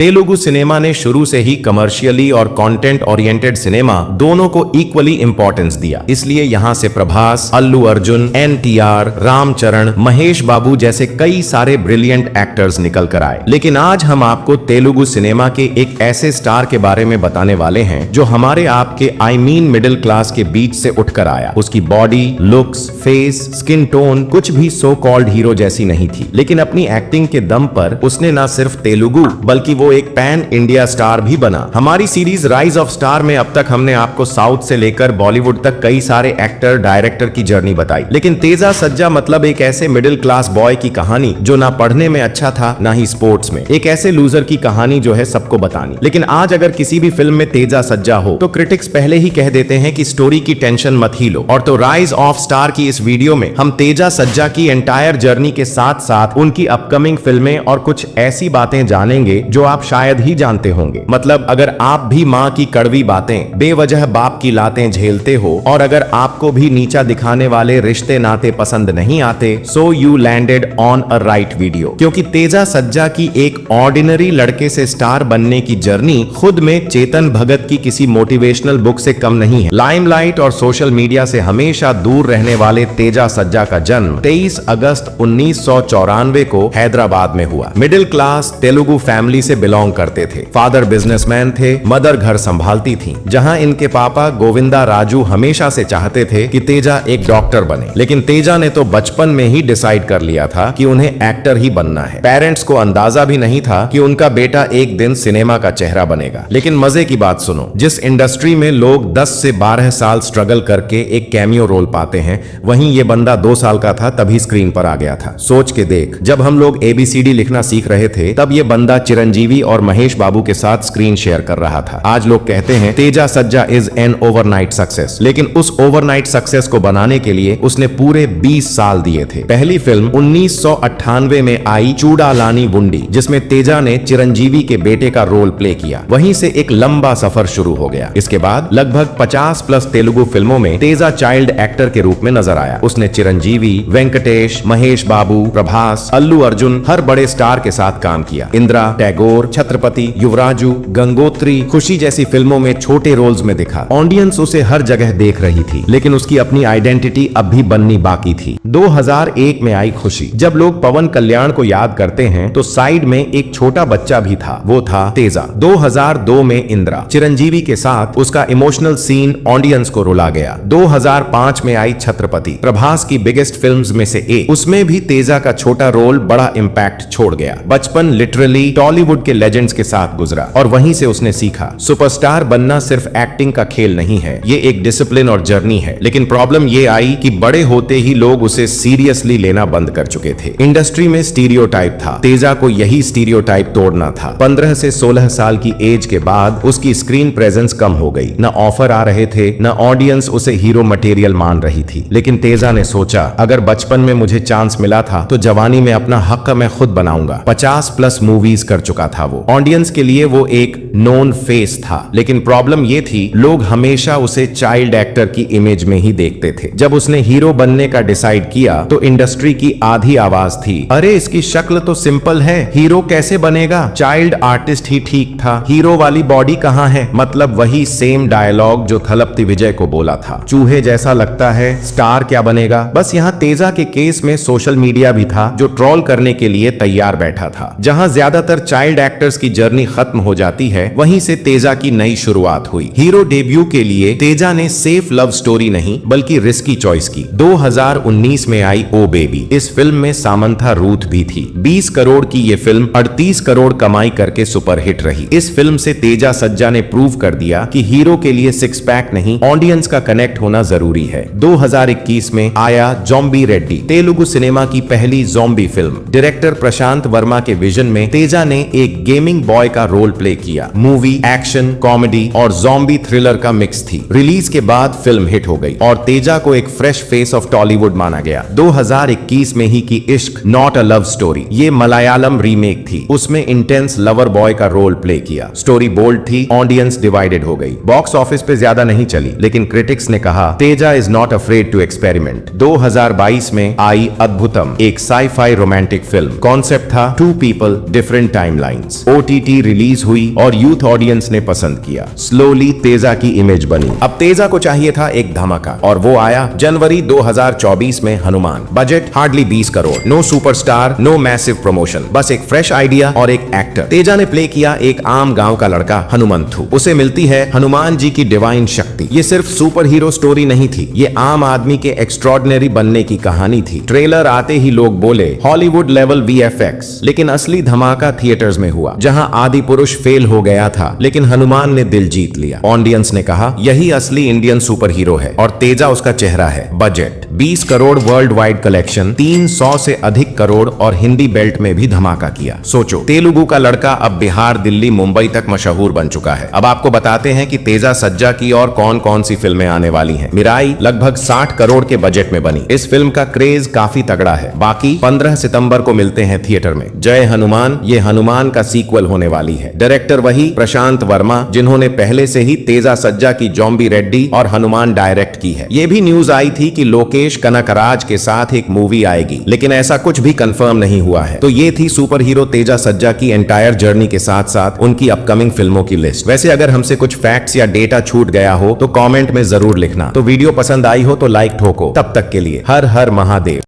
Telugu cinema ने शुरू से ही कमर्शियली और कंटेंट ओरिएंटेड सिनेमा दोनों को इक्वली इंपॉर्टेंस दिया। इसलिए यहाँ से प्रभास, अल्लू अर्जुन, NTR, रामचरण, महेश बाबू जैसे कई सारे ब्रिलियंट एक्टर्स निकल कर आए। लेकिन आज हम आपको तेलुगु सिनेमा के एक ऐसे स्टार के बारे में बताने वाले हैं जो हमारे आपके मिडिल क्लास के बीच से उठकर आया। उसकी body, looks, face, skin tone कुछ भी सो कॉल्ड हीरो जैसी नहीं थी, लेकिन अपनी एक्टिंग के दम पर उसने न सिर्फ तेलुगु बल्कि वो एक पैन इंडिया स्टार भी बना। हमारी सीरीज राइज ऑफ स्टार में अब तक हमने आपको साउथ से लेकर बॉलीवुड तक कई सारे एक्टर, डायरेक्टर की जर्नी बताई, लेकिन तेजा सज्जा मतलब एक ऐसे मिडिल क्लास बॉय की कहानी जो ना पढ़ने में अच्छा था ना ही स्पोर्ट्स में, एक ऐसे लूजर की कहानी जो है सबको बतानी। लेकिन आज अगर किसी भी फिल्म में तेजा सज्जा हो तो क्रिटिक्स पहले ही कह देते हैं कि स्टोरी की टेंशन मत ही लो। और तो राइज ऑफ स्टार की इस वीडियो में हम तेजा सज्जा की एंटायर जर्नी के साथ साथ उनकी अपकमिंग फिल्में और कुछ ऐसी बातें जानेंगे जो आप शायद ही जानते होंगे। मतलब अगर आप भी माँ की कड़वी बातें, बेवजह बाप की लातें झेलते हो और अगर आपको भी नीचा दिखाने वाले रिश्ते नाते पसंद नहीं आते, so you landed on a right video. क्योंकि तेजा सज्जा की एक ऑर्डिनरी लड़के से स्टार बनने की जर्नी खुद में चेतन भगत की किसी मोटिवेशनल बुक से कम नहीं है। लाइमलाइट और सोशल मीडिया से हमेशा दूर रहने वाले तेजा सज्जा का जन्म 23 अगस्त 1994 को हैदराबाद में हुआ। मिडिल क्लास तेलुगु फैमिली से बिलोंग करते थे। फादर बिजनेसमैन थे, मदर घर संभालती थी। जहां इनके पापा गोविंदा राजू हमेशा से चाहते थे कि तेजा एक डॉक्टर बने, लेकिन तेजा ने तो बचपन में ही डिसाइड कर लिया था कि उन्हें एक्टर ही बनना है। पेरेंट्स को अंदाजा भी नहीं था कि उनका बेटा एक दिन सिनेमा का चेहरा बनेगा। लेकिन मजे की बात सुनो, जिस इंडस्ट्री में लोग 10 से 12 साल स्ट्रगल करके एक कैमियो रोल पाते हैं, वहीं ये बंदा 2 साल का था तभी स्क्रीन पर आ गया था। सोच के देख, जब हम लोग ABCD लिखना सीख रहे थे तब ये बंदा चिरंजीवी और महेश बाबू के साथ स्क्रीन शेयर कर रहा था। आज लोग कहते हैं तेजा सज्जा इज एन ओवरनाइट सक्सेस, लेकिन उस ओवरनाइट सक्सेस को बनाने के लिए उसने पूरे 20 साल दिए थे। पहली फिल्म 1998 में आई चूड़ालानी वुंडी, जिसमें तेजा ने चिरंजीवी के बेटे का रोल प्ले किया। वहीं से एक लंबा सफर शुरू हो गया। इसके बाद लगभग 50+ तेलुगु फिल्मों में तेजा चाइल्ड एक्टर के रूप में नजर आया। उसने चिरंजीवी, वेंकटेश, महेश बाबू, प्रभास, अल्लू अर्जुन हर बड़े स्टार के साथ काम किया। इंदिरा, टैगोर, छत्रपति, युवराजू, गंगोत्री, खुशी जैसी फिल्मों में छोटे रोल्स में दिखा। ऑडियंस उसे हर जगह देख रही थी, लेकिन उसकी अपनी आइडेंटिटी अब भी बननी बाकी थी। 2001 में आई खुशी। जब लोग पवन कल्याण को याद करते हैं तो साइड में एक छोटा बच्चा भी था, वो था तेजा। 2002 में इंदिरा, चिरंजीवी के साथ उसका इमोशनल सीन ऑडियंस को रुला गया। 2005 में आई छत्रपति, प्रभास की बिगेस्ट फिल्म्स में से एक। उसमें भी तेजा का छोटा रोल बड़ा इम्पैक्ट छोड़ गया। बचपन लिटरली टॉलीवुड के लेजेंड्स के साथ गुजरा और वहीं से उसने सीखा सुपरस्टार बनना सिर्फ एक्टिंग का खेल नहीं है, ये एक डिसिप्लिन और जर्नी है। लेकिन प्रॉब्लम ये आई कि बड़े होते ही लोग उसे सीरियसली लेना बंद कर चुके थे। इंडस्ट्री में स्टीरियोटाइप था, तेजा को यही स्टीरियोटाइप तोड़ना था। 15 से 16 साल की एज के बाद उसकी स्क्रीन प्रेजेंस कम हो गई। न ऑफर आ रहे थे, न ऑडियंस उसे हीरो मटेरियल मान रही थी। लेकिन तेजा ने सोचा, अगर बचपन में मुझे चांस मिला था तो जवानी में अपना हक मैं खुद बनाऊंगा। 50+ मूवीज कर चुका था वो। ऑडियंस के लिए वो एक नोन फेस था, लेकिन प्रॉब्लम ये थी लोग हमेशा उसे चाइल्ड एक्टर की इमेज में ही देखते थे। जब उसने हीरो बनने का डिसाइड किया तो इंडस्ट्री की आधी आवाज थी, अरे इसकी शक्ल तो सिंपल है, हीरो कैसे बनेगा, चाइल्ड आर्टिस्ट ही ठीक था, हीरो वाली बॉडी कहाँ है। मतलब वही सेम डायलॉग जो थलपति विजय को बोला था, चूहे जैसा लगता है, स्टार क्या बनेगा। बस यहाँ तेजा के केस में सोशल मीडिया भी था जो ट्रोल करने के लिए तैयार बैठा था। जहां ज्यादातर चाइल्ड एक्टर्स की जर्नी खत्म हो जाती है, वहीं से तेजा की नई शुरुआत हुई। हीरो डेब्यू के लिए तेजा ने सेफ लव स्टोरी नहीं बल्कि रिस्की चॉइस की। 2019 में आई ओ बेबी। इस फिल्म में सामंथा रूथ भी थी। 20 करोड़ की ये फिल्म 38 करोड़ कमाई करके सुपरहिट रही। इस फिल्म से तेजा सज्जा ने प्रूव कर दिया कि हीरो के लिए 6 पैक नहीं, ऑडियंस का कनेक्ट होना जरूरी है। 2021 में आया ज़ॉम्बी रेड्डी, तेलुगु सिनेमा की पहली ज़ॉम्बी फिल्म। डायरेक्टर प्रशांत वर्मा के विजन में तेजा ने एक गेमिंग बॉय का रोल प्ले किया। मूवी एक्शन, कॉमेडी और ज़ॉम्बी थ्रिलर का मिक्स थी। रिलीज के बाद फिल्म हिट हो गई और तेजा को एक फ्रेश फेस ऑफ टॉलीवुड माना गया। 2021 में ही की इश्क नॉट अ लव स्टोरी, ये मलयालम रीमेक थी। उसमें इंटेंस लवर बॉय का रोल प्ले किया। स्टोरी बोल्ड थी, ऑडियंस डिवाइडेड हो गई। बॉक्स ऑफिस पे ज्यादा नहीं चली, लेकिन क्रिटिक्स ने कहा Teja is not afraid to experiment. 2022 में आई अद्भुतम, एक साई-फाई रोमांटिक फिल्म। कॉन्सेप्ट था 2 people different timeline. Months OTT release हुई और यूथ ऑडियंस ने पसंद किया। स्लोली तेजा की इमेज बनी। अब तेजा को चाहिए था एक धमाका और वो आया जनवरी 2024 में Hanuman. Budget hardly 20 crore. No superstar, no massive promotion, बस एक फ्रेश आइडिया और एक एक्टर। तेजा ने प्ले किया एक आम गांव का लड़का हनुमंथु। उसे मिलती है हनुमान जी की डिवाइन शक्ति। ये सिर्फ सुपर हीरो स्टोरी नहीं थी, ये आम आदमी के एक्स्ट्रॉर्डिनरी बनने की कहानी थी। ट्रेलर आते ही लोग बोले हॉलीवुड लेवल VFX, लेकिन असली धमाका थिएटर्स में हुआ, जहां आदि पुरुष फेल हो गया था लेकिन हनुमान ने दिल जीत लिया। ऑडियंस ने कहा यही असली इंडियन सुपर हीरो है और तेजा उसका चेहरा है। Budget 20 crore, world wide collection 300 से अधिक करोड़ और हिंदी बेल्ट में भी धमाका किया। सोचो, तेलुगु का लड़का अब बिहार, दिल्ली, मुंबई तक मशहूर बन चुका है। अब आपको बताते हैं कि तेजा सज्जा की और कौन कौन सी फिल्में आने वाली हैं। मिराई लगभग 60 करोड़ के बजट में बनी। इस फिल्म का क्रेज काफी तगड़ा है। बाकी 15 सितंबर को मिलते हैं थिएटर में। जय हनुमान, ये हनुमान का सीक्वल होने वाली है। डायरेक्टर वही प्रशांत वर्मा, जिन्होंने पहले से ही तेजा सज्जा की जॉम्बी रेड्डी और हनुमान डायरेक्ट की है। ये भी न्यूज आई थी कि लोकेश कनकराज के साथ एक मूवी आएगी, लेकिन ऐसा कुछ भी कंफर्म नहीं हुआ है। तो ये थी सुपर हीरो तेजा सज्जा की एंटायर जर्नी के साथ साथ उनकी अपकमिंग फिल्मों की लिस्ट। वैसे अगर हमसे कुछ फैक्ट्स या डेटा छूट गया हो तो कमेंट में जरूर लिखना। तो वीडियो पसंद आई हो तो लाइक ठोको। तब तक के लिए हर हर महादेव।